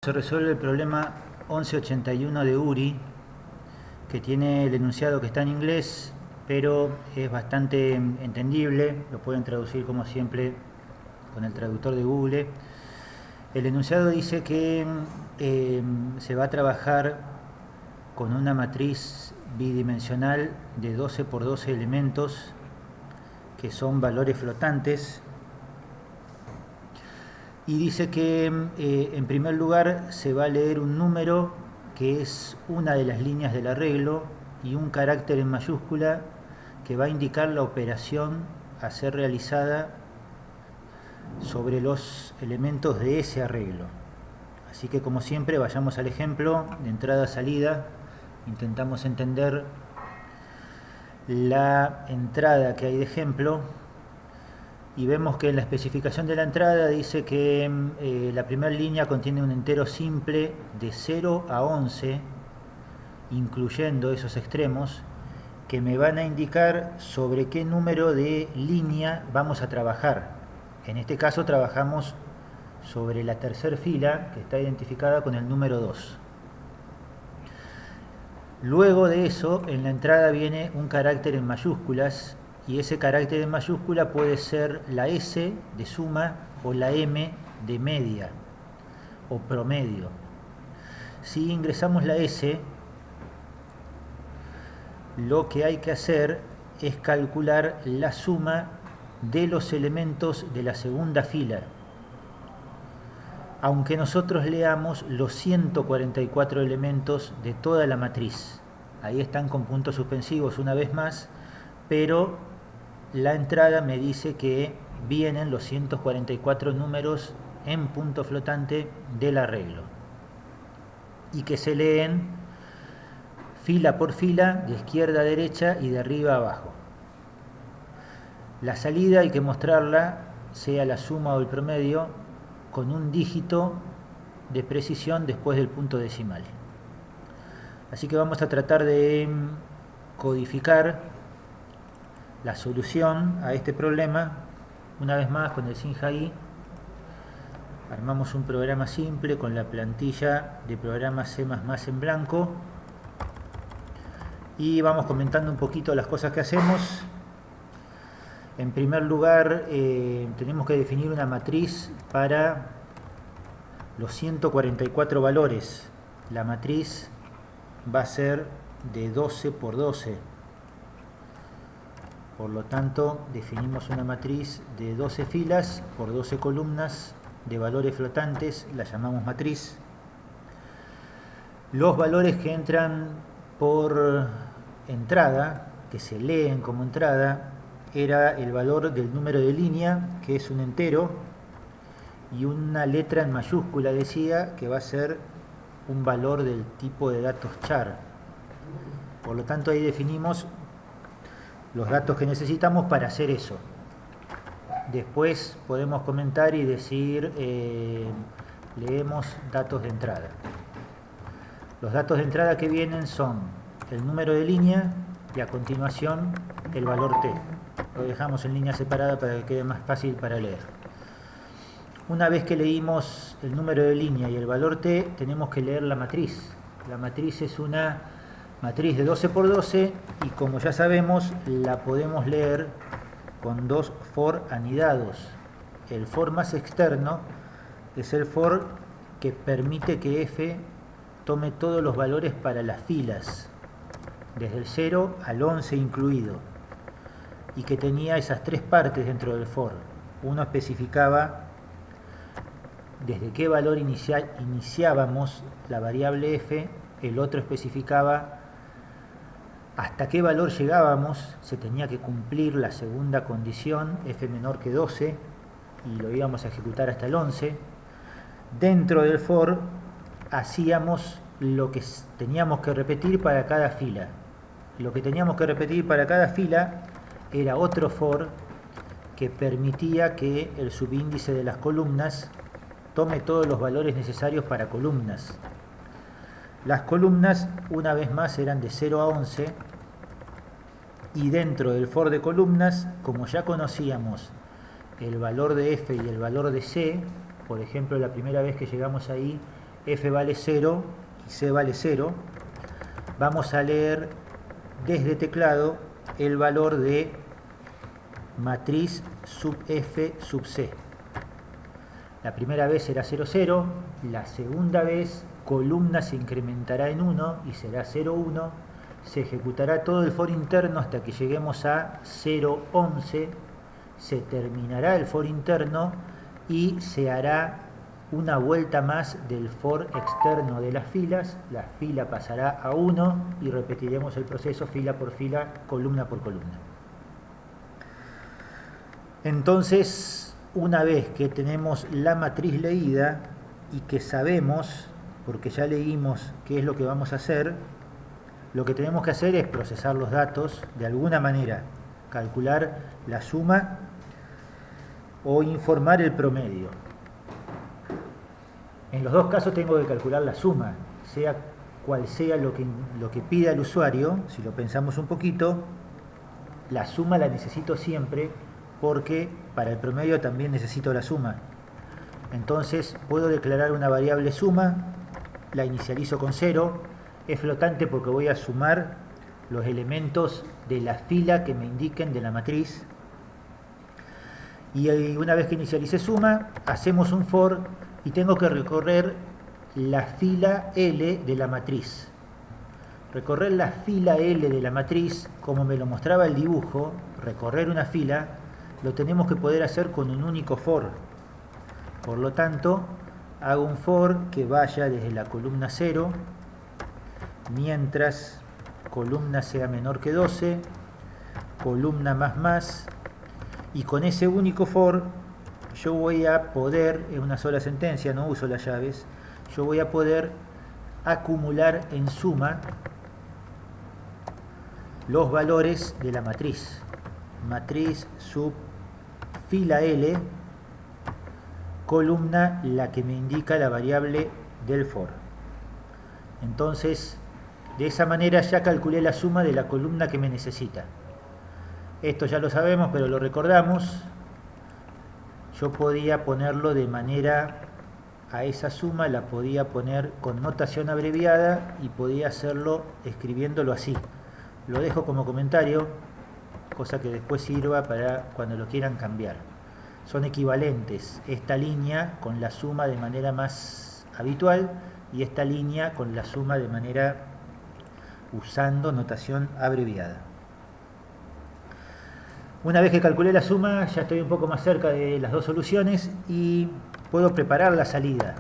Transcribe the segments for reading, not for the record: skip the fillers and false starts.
Se resuelve el problema 1181 de URI, que tiene el enunciado que está en inglés, pero es bastante entendible, lo pueden traducir como siempre con el traductor de Google. El enunciado dice que se va a trabajar con una matriz bidimensional de 12 por 12 elementos, que son valores flotantes. Y dice que en primer lugar se va a leer un número que es una de las líneas del arreglo y un carácter en mayúscula que va a indicar la operación a ser realizada sobre los elementos de ese arreglo. Así que, como siempre, vayamos al ejemplo de entrada-salida. Intentamos entender la entrada que hay de ejemplo. Y vemos que en la especificación de la entrada dice que la primera línea contiene un entero simple de 0 a 11, incluyendo esos extremos, que me van a indicar sobre qué número de línea vamos a trabajar. En este caso trabajamos sobre la tercera fila, que está identificada con el número 2. Luego de eso, en la entrada viene un carácter en mayúsculas, y ese carácter en mayúscula puede ser la S de suma o la M de media o promedio. Si ingresamos la S, lo que hay que hacer es calcular la suma de los elementos de la segunda fila, aunque nosotros leamos los 144 elementos de toda la matriz. Ahí están con puntos suspensivos una vez más, pero la entrada me dice que vienen los 144 números en punto flotante del arreglo y que se leen fila por fila, de izquierda a derecha y de arriba a abajo. La salida hay que mostrarla, sea la suma o el promedio, con un dígito de precisión después del punto decimal. Así que vamos a tratar de codificar la solución a este problema. Una vez más, con el SINJAI armamos un programa simple con la plantilla de programa C++ en blanco y vamos comentando un poquito las cosas que hacemos. En primer lugar, tenemos que definir una matriz para los 144 valores. La matriz va a ser de 12 por 12. Por lo tanto, definimos una matriz de 12 filas por 12 columnas de valores flotantes, la llamamos matriz. Los valores que entran por entrada, que se leen como entrada, era el valor del número de línea, que es un entero, y una letra en mayúscula decía que va a ser un valor del tipo de datos char. Por lo tanto, ahí definimos los datos que necesitamos para hacer eso. Después podemos comentar y decir, leemos datos de entrada. Los datos de entrada que vienen son el número de línea y a continuación el valor t. Lo dejamos en línea separada para que quede más fácil para leer. Una vez que leímos el número de línea y el valor t, tenemos que leer la matriz. La matriz es una matriz de 12 por 12 y, como ya sabemos, la podemos leer con dos for anidados. El for más externo es el for que permite que f tome todos los valores para las filas, desde el 0 al 11 incluido, y que tenía esas tres partes dentro del for. Uno especificaba desde qué valor iniciábamos la variable f, el otro especificaba hasta qué valor llegábamos, se tenía que cumplir la segunda condición, f menor que 12, y lo íbamos a ejecutar hasta el 11. Dentro del for hacíamos lo que teníamos que repetir para cada fila. Lo que teníamos que repetir para cada fila era otro for que permitía que el subíndice de las columnas tome todos los valores necesarios para columnas. Las columnas, una vez más, eran de 0 a 11, y dentro del for de columnas, como ya conocíamos el valor de f y el valor de c, por ejemplo, la primera vez que llegamos ahí f vale 0 y c vale 0, vamos a leer desde teclado el valor de matriz sub f sub c. La primera vez será 0, 0, la segunda vez columna se incrementará en 1 y será 0, 1, se ejecutará todo el for interno hasta que lleguemos a 0, 11, se terminará el for interno y se hará una vuelta más del for externo de las filas, la fila pasará a 1 y repetiremos el proceso fila por fila, columna por columna. Entonces, una vez que tenemos la matriz leída y que sabemos, porque ya leímos qué es lo que vamos a hacer, lo que tenemos que hacer es procesar los datos de alguna manera, calcular la suma o informar el promedio. En los dos casos tengo que calcular la suma, sea cual sea lo que pida el usuario. Si lo pensamos un poquito, la suma la necesito siempre porque para el promedio también necesito la suma. Entonces puedo declarar una variable suma, la inicializo con 0, es flotante porque voy a sumar los elementos de la fila que me indiquen de la matriz. Y una vez que inicialice suma, hacemos un for y tengo que recorrer la fila L de la matriz. Recorrer la fila L de la matriz, como me lo mostraba el dibujo, recorrer una fila, lo tenemos que poder hacer con un único for. Por lo tanto, hago un for que vaya desde la columna 0, mientras columna sea menor que 12, columna más, y con ese único for yo voy a poder, en una sola sentencia, no uso las llaves, yo voy a poder acumular en suma los valores de la matriz. Matriz sub fila L, columna la que me indica la variable del for. Entonces, de esa manera ya calculé la suma de la columna que me necesita. Esto ya lo sabemos, pero lo recordamos. Yo podía ponerlo de manera, a esa suma la podía poner con notación abreviada y podía hacerlo escribiéndolo así. Lo dejo como comentario, cosa que después sirva para cuando lo quieran cambiar. Son equivalentes esta línea con la suma de manera más habitual y esta línea con la suma de manera usando notación abreviada. Una vez que calculé la suma, ya estoy un poco más cerca de las dos soluciones y puedo preparar la salida.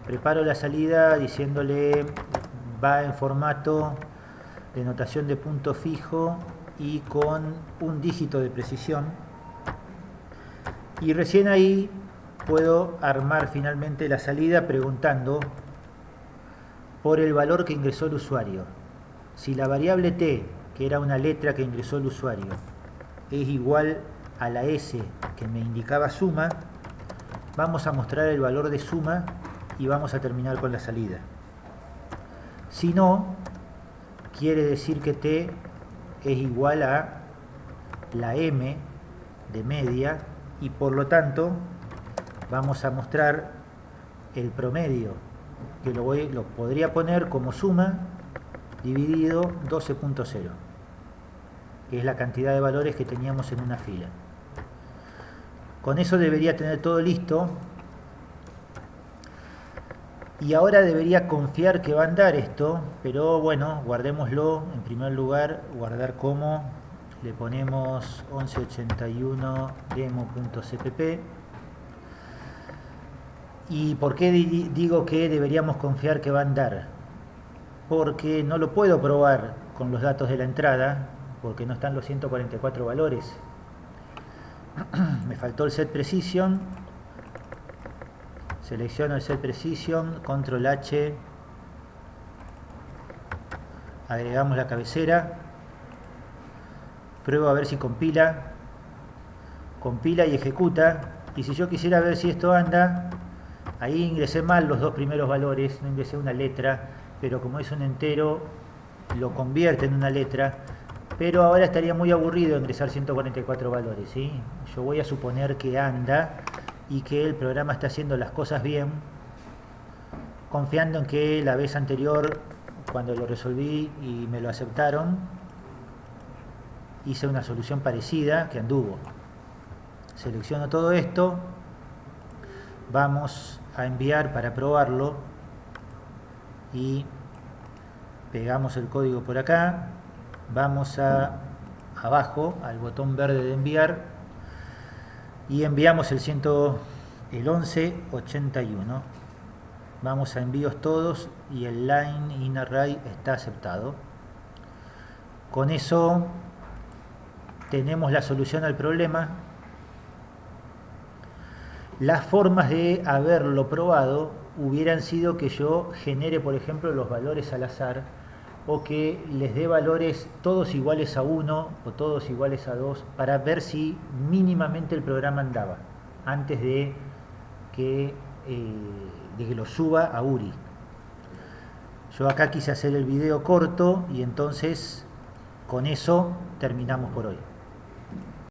Preparo la salida diciéndole va en formato de notación de punto fijo y con un dígito de precisión. Y recién ahí puedo armar finalmente la salida preguntando por el valor que ingresó el usuario. Si la variable t, que era una letra que ingresó el usuario, es igual a la S que me indicaba suma, vamos a mostrar el valor de suma y vamos a terminar con la salida. Si no, quiere decir que T es igual a la M de media y por lo tanto vamos a mostrar el promedio, que lo podría poner como suma dividido 12.0. que es la cantidad de valores que teníamos en una fila. Con eso debería tener todo listo y ahora debería confiar que va a andar esto, pero bueno, guardémoslo. En primer lugar, guardar como, le ponemos 1181 demo.cpp. ¿Y por qué digo que deberíamos confiar que va a andar? Porque no lo puedo probar con los datos de la entrada, porque no están los 144 valores. Me faltó el set precision. Selecciono el set precision, control H, agregamos la cabecera, pruebo a ver si compila y ejecuta. Y si yo quisiera ver si esto anda, ahí ingresé mal los dos primeros valores, no ingresé una letra, pero como es un entero lo convierte en una letra. Pero ahora estaría muy aburrido ingresar 144 valores, ¿sí? Yo voy a suponer que anda y que el programa está haciendo las cosas bien. confiando en que la vez anterior, cuando lo resolví y me lo aceptaron, hice una solución parecida que anduvo. Selecciono todo esto, vamos a enviar para probarlo y pegamos el código por acá, vamos abajo al botón verde de enviar y enviamos el 1181. Vamos a envíos todos y el line in array está aceptado. Con eso tenemos la solución al problema. Las formas de haberlo probado hubieran sido que yo genere, por ejemplo, los valores al azar, o que les dé valores todos iguales a 1 o todos iguales a 2 para ver si mínimamente el programa andaba antes de que lo suba a URI. Yo acá quise hacer el video corto y entonces con eso terminamos por hoy.